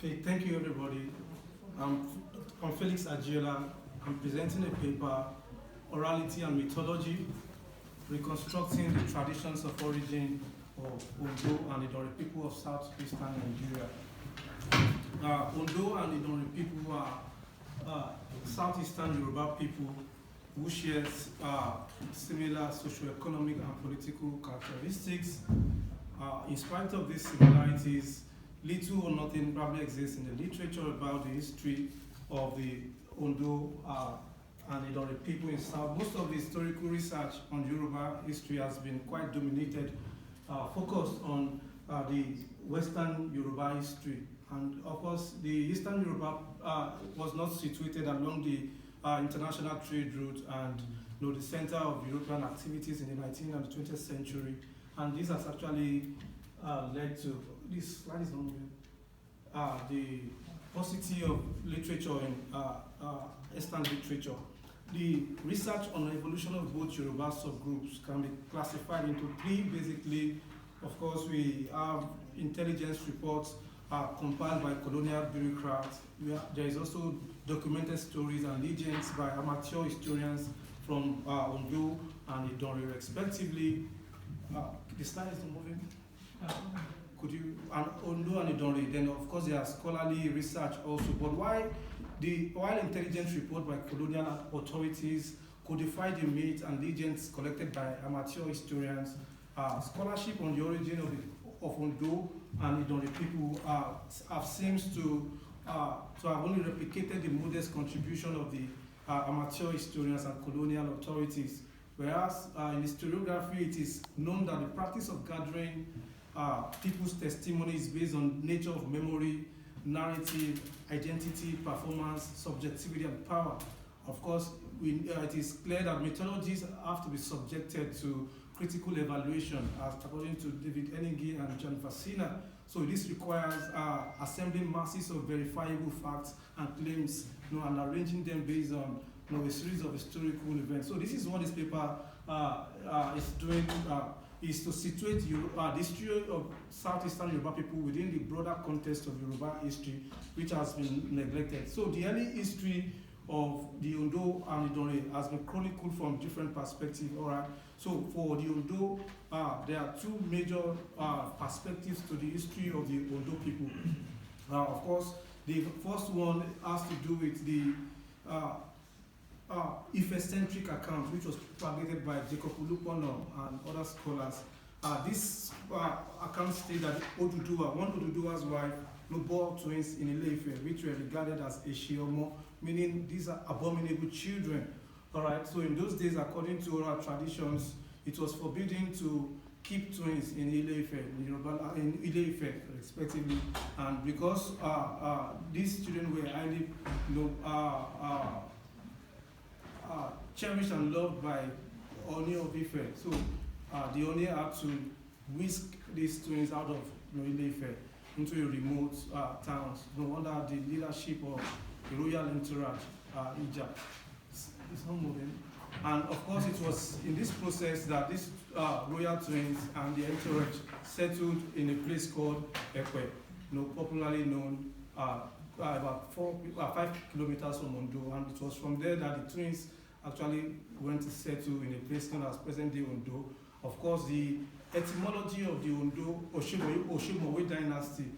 Okay, thank you everybody. I'm Felix Agiola. I'm presenting a paper, Orality and Mythology, Reconstructing the Traditions of Origin of Ondo and Idanre people of Southwestern Nigeria. Ondo and Idanre people are Southeastern Yoruba people who share similar socio-economic and political characteristics. In spite of these similarities, little or nothing probably exists in the literature about the history of the Ondo and Idanre people in South. Most of the historical research on Yoruba history has been quite dominated, focused on the Western Yoruba history. And of course, the Eastern Yoruba was not situated along the international trade route and the center of European activities in the 19th and 20th century. And this has actually led to, this slide is not moving, the paucity of literature in Eastern literature. The research on the evolution of both Yoruba subgroups can be classified into three basically. Of course, we have intelligence reports compiled by colonial bureaucrats. There is also documented stories and legends by amateur historians from Ondo and Idanre respectively. The slide is not moving. Could you, and Ondo and Idanre, then of course there are scholarly research also, but while intelligence report by colonial authorities codify the myths and legends collected by amateur historians, scholarship on the origin of Ondo and Idanre people have seems to have only replicated the modest contribution of the amateur historians and colonial authorities. Whereas in historiography, it is known that the practice of gathering people's testimonies based on nature of memory, narrative, identity, performance, subjectivity, and power. Of course, it is clear that mythologies have to be subjected to critical evaluation, as according to David Enigi and John Fasina. So this requires assembling masses of verifiable facts and claims, and arranging them based on a series of historical events. So this is what this paper is doing, is to situate the history of Southeastern Yoruba people within the broader context of Yoruba history, which has been neglected. So the early history of the Ondo and Idanre has been chronicled from different perspectives. All right. So for the Ondo, there are two major perspectives to the history of the Ondo people. Of course, the first one has to do with the Ife-centric account, which was propagated by Jacob Olupono and other scholars. This account states that one Oduduwa's wife, bore twins in Ile-Ife, which were regarded as Eshiomo, meaning these are abominable children. All right. So in those days, according to oral traditions, it was forbidden to keep twins in Ile-Ife, in Ile-Ife, respectively, and because these children were highly, cherished and loved by Oni of Ife. So the Oni had to whisk these twins out of Ile-Ife into a remote towns, under the leadership of the royal entourage, Ija. It's not moving. And of course, it was in this process that these royal twins and the entourage settled in a place called Ekwe, popularly known about 5 kilometers from Ondo, and it was from there that the twins actually went to settle in a place known as present-day Ondo. Of course, the etymology of the Ondo Osemawedynasty,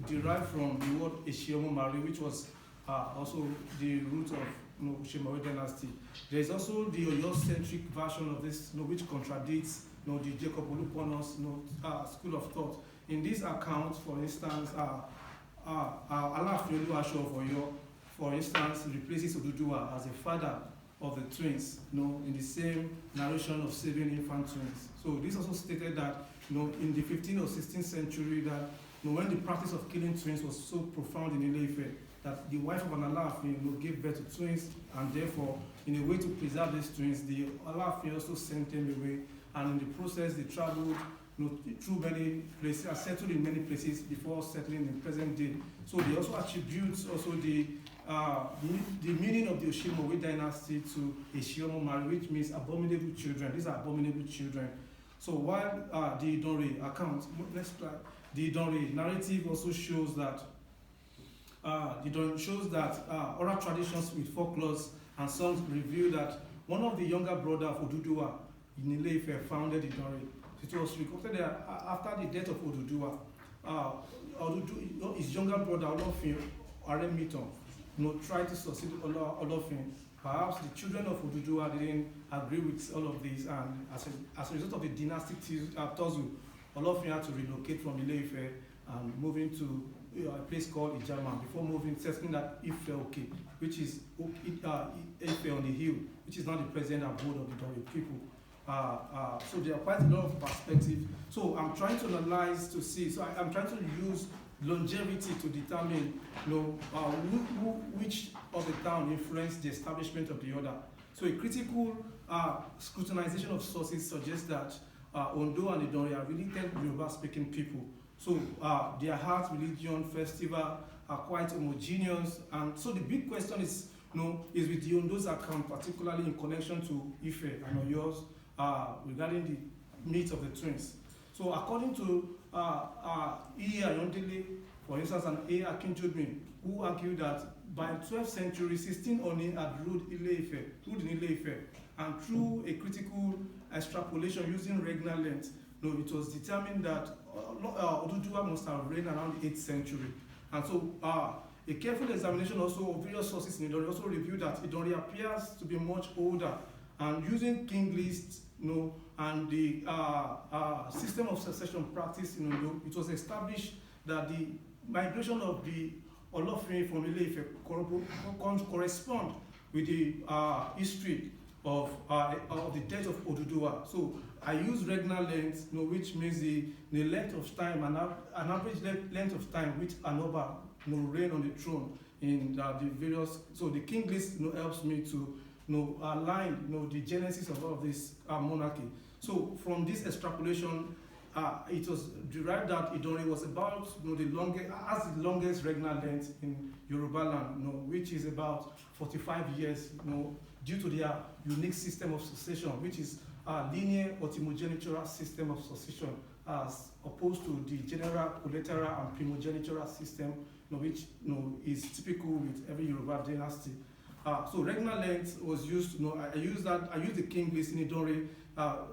derived from the word Eshiomo, which was also the root of Osemawedynasty. There is also the Oyo-centric version of this, which contradicts the Jacob Olupono's school of thought. In this account, for instance, Alaafin Oluwaso of Oyo, for instance, replaces Oduduwa as a father of the twins, in the same narration of saving infant twins. So this also stated that, in the 15th or 16th century, that when the practice of killing twins was so profound in Ile-Ife, that the wife of an Alaafin gave birth to twins, and therefore, in a way to preserve these twins, the Alaafin also sent them away, and in the process, they traveled through many places, settled in many places before settling in present day. So they also attribute the meaning of the Osemawede dynasty to Eshiomo, which means abominable children. These are abominable children. So while the Idanre account, next slide, the Idanre narrative also shows that It shows that oral traditions with folklores and songs reveal that one of the younger brother of Oduduwa in Ile-Ife founded Idanre. It was recorded that after the death of Oduduwa, his younger brother OlofinAremitan, tried to succeed Olofin. Perhaps the children of Oduduwa didn't agree with all of this, and as a result of the dynastic tussle, Olofin had to relocate from Ile-Ife and move into a place called Ijama before settling that Ife Oke, which is Ife on the hill, which is now the present abode of the Idanre people. So there are quite a lot of perspective. So I'm trying to analyze to see. So I'm trying to use longevity to determine, which of the town influenced the establishment of the other. So a critical scrutinization of sources suggests that Ondo and Idanre are related Yoruba-speaking people. So their art, religion, festival are quite homogeneous. And so the big question is, is with the Ondo's account, particularly in connection to Ife and Oyo's, regarding the myth of the twins. So according to E. Ayondele, for instance, and A. Akinjobin, who argued that by 12th century, 16 Oni had ruled in Ile-Ife, and through a critical extrapolation using regnal length, it was determined that Oduduwa must have reigned around the 8th century. And so a careful examination also of various sources in Idanre also revealed that Idanre appears to be much older, and using king lists, and the system of succession practiced in Ondo, it was established that the migration of the Olofin from Ile-Ife correspond with the history of the death of Oduduwa. So I use regnal length, which means the length of time, an average length of time which an Oba reign on the throne in the various. So the king list helps me to align the genesis of all of this monarchy. So from this extrapolation, it was derived that Idanre was about the longest regnal length in Yorubaland, which is about 45 years, due to their unique system of succession, which is a linear or primogeniture system of succession, as opposed to the general, collateral, and primogeniture system, which is typical with every Yoruba dynasty. So regnal length was used. I used the king list in Idanre.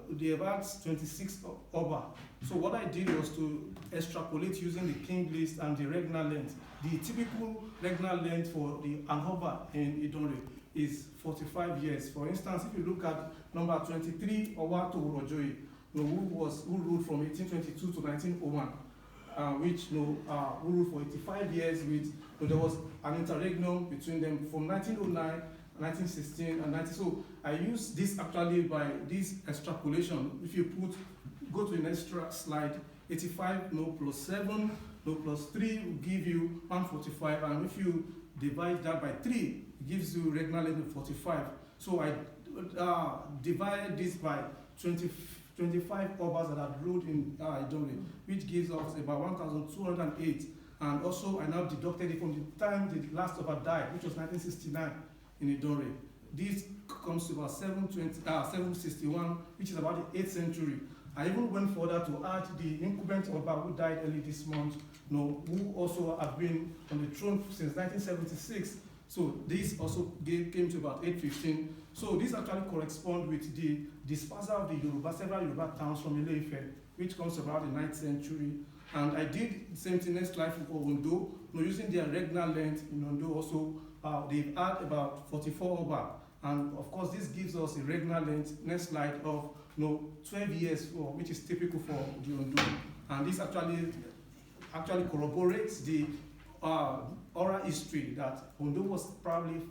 They about 26 Oba. So what I did was to extrapolate using the king list and the regnal length. The typical regnal length for an Oba in Idanre is 45 years. For instance, if you look at number 23, Owato Rojoye, who ruled from 1822 to 1901, which ruled for 85 years. There was an interregnum between them from 1909, 1916, and 19. So I use this actually by this extrapolation. If you go to the next slide, 85 plus 7 plus 3 will give you 145, and if you divide that by 3, it gives you regnal length of 45. So I divided this by 25 Obas that had ruled in Idanre, which gives us about 1,208. And also, I now deducted it from the time the last Oba died, which was 1969 in Idanre. This comes to about 761, which is about the 8th century. I even went further to add the incumbent Oba who died early this month, who also have been on the throne since 1976. So this also came to about 815. So this actually corresponds with the dispersal of the several Yoruba towns from Ile-Ife, which comes about the 9th century. And I did the same thing next slide for Ondo, using their regnal length in Ondo also. They've had about 44 Oba. And of course, this gives us a regnal length, next slide, of 12 years, which is typical for the Ondo. And this actually corroborates the oral history that Ondo was probably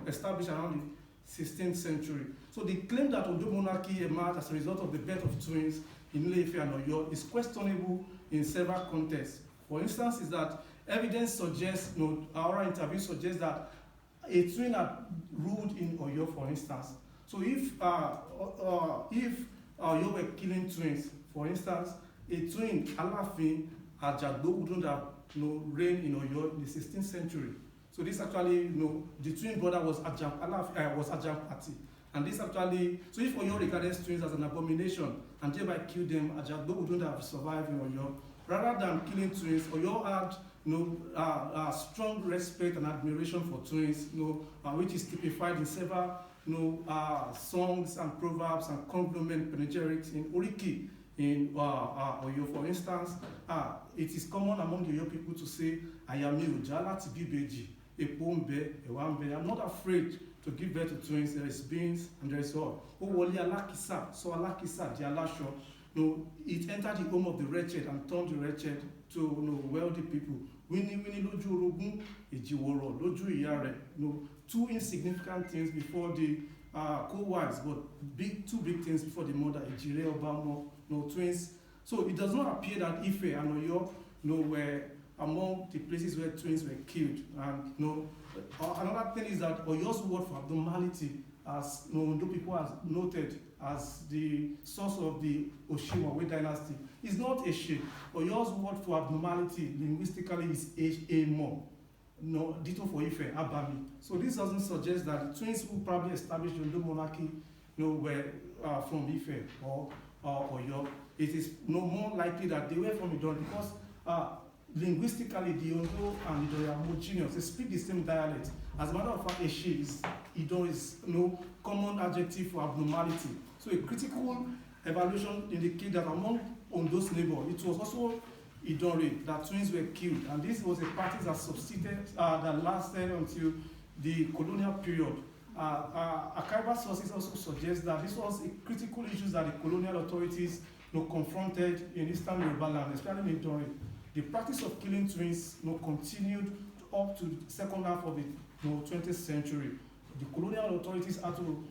established around the 16th century. So the claim that Ondo monarchy emerged as a result of the birth of twins in Ile-Ife and Oyo is questionable in several contexts. For instance, is that evidence suggests, our interview suggests that a twin had ruled in Oyo, for instance. So if Oyo were killing twins, for instance, a twin, Alafin, Ajagbo, wouldn't have reigned in Oyo in the 16th century. So this actually, the twin brother was Ajam Party. And this actually, so if Oyo regarded twins as an abomination and thereby killed them, Ajagbo wouldn't have survived in Oyo. rather than killing twins, Oyo had strong respect and admiration for twins, which is typified in several songs and proverbs and cognomen panegyrics in Oriki in Oyo. For instance, it is common among the Oyo people to say, Ayami Ojala Tibibeji, Epombe, Ewambe. I'm not afraid to give birth to twins. There is beings and there is all. Owoli Alakisa, so Alakisa, the Alasho. It entered the home of the wretched and turned the wretched to wealthy people. Winnie Loju Orogun, Ejiworo, Loju Iyare. Two insignificant things before the co-wives, but two big things before the mother, Ejire Obamo, twins. So it does not appear that Ife and Oyo were among the places where twins were killed. And another thing is that Oyo's word for abnormality, as Ondo people have noted as the source of the Osemawedynasty dynasty, is not Eshe. Oyo's word for abnormality linguistically is Emo. Ditto for Ife, Abami. So this doesn't suggest that the twins who probably established the Ondo monarchy were from Ife or Oyo. It is more likely that they were from Idanre, because linguistically the Ondo and Idanre are homogeneous. They speak the same dialect. As a matter of fact, Eshe is Idanre is common adjective for abnormality. So a critical evaluation indicates that among Ondo's neighbors, it was also Idanre that twins were killed, and this was a practice that that lasted until the colonial period. Archival sources also suggest that this was a critical issue that the colonial authorities confronted in EasternYorubaland, especially in Idanre. The practice of killing twins continued up to the second half of the 20th century. The colonial authorities had to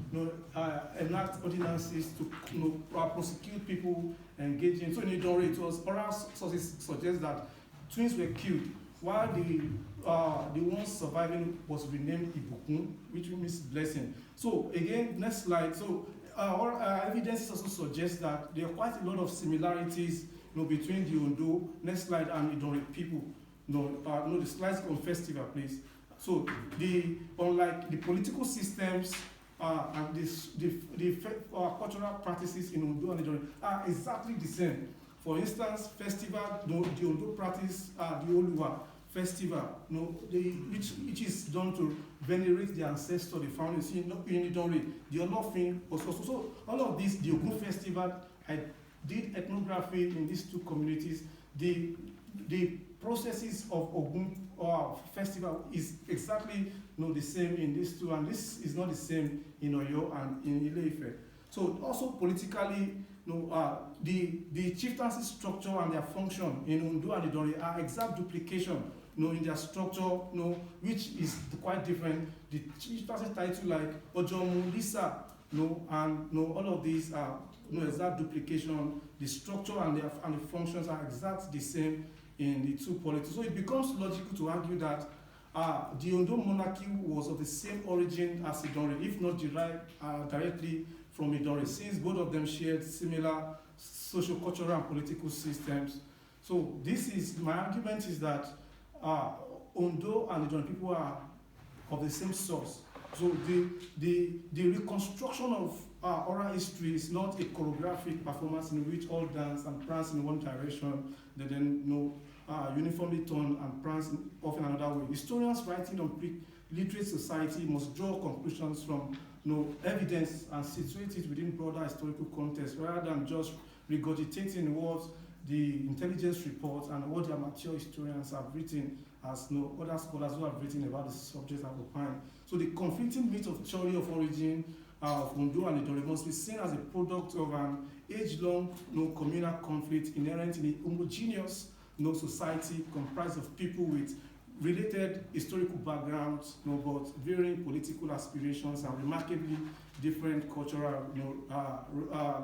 enact ordinances to prosecute people engaged in. So in Idanre, it was oral sources suggest that twins were killed, while the ones surviving was renamed Ibukun, which means blessing. So again, next slide. So our evidence also suggests that there are quite a lot of similarities between the Ondo, next slide, and Idanre people. The slides on festival, please. So unlike the political systems and the cultural practices in Ondo and Idanre are exactly the same. For instance, festival, the Ondo practice, the Oluwa festival, which is done to venerate the ancestor, the founders in Idanre, the Olofin also. So all of this, the Ogun festival, I did ethnography in these two communities. The processes of Ogun festival is exactly the same in these two, and this is not the same in Oyo and in Ile-Ife. So also politically, the chieftaincy structure and their function in Ondo and Idanre are exact duplication in their structure, which is quite different. The chieftaincy title like Ojomu, Lisa, and all of these are exact duplication. The structure and the functions are exactly the same in the two polities. So it becomes logical to argue that the Ondo monarchy was of the same origin as Idanre, if not derived directly from Idanre, since both of them shared similar social, cultural, and political systems. So my argument is that Ondo and Idanre people are of the same source. So the reconstruction of oral history is not a choreographic performance in which all dance and prance in one direction, they then uniformly turn and prance off in another way. Historians writing on pre-literate society must draw conclusions from evidence and situate it within broader historical context, rather than just regurgitating what the intelligence reports and what the amateur historians have written, as other scholars who have written about the subject have opined. So the conflicting myth of theory of origin of Ondo and Idanre must be seen as a product of an age-long communal conflict inherent in a homogeneous society comprised of people with related historical backgrounds, but varying political aspirations and remarkably different cultural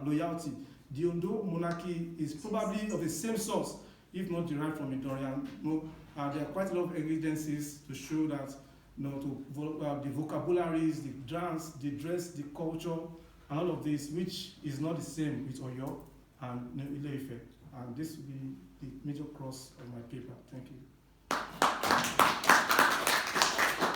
loyalty. The Ondo monarchy is probably of the same source, if not derived from Idanre. There are quite a lot of evidences to show that the vocabularies, the dance, the dress, the culture, and all of this, which is not the same with Oyo and Ile-Ife. And this will be the major cross of my paper. Thank you.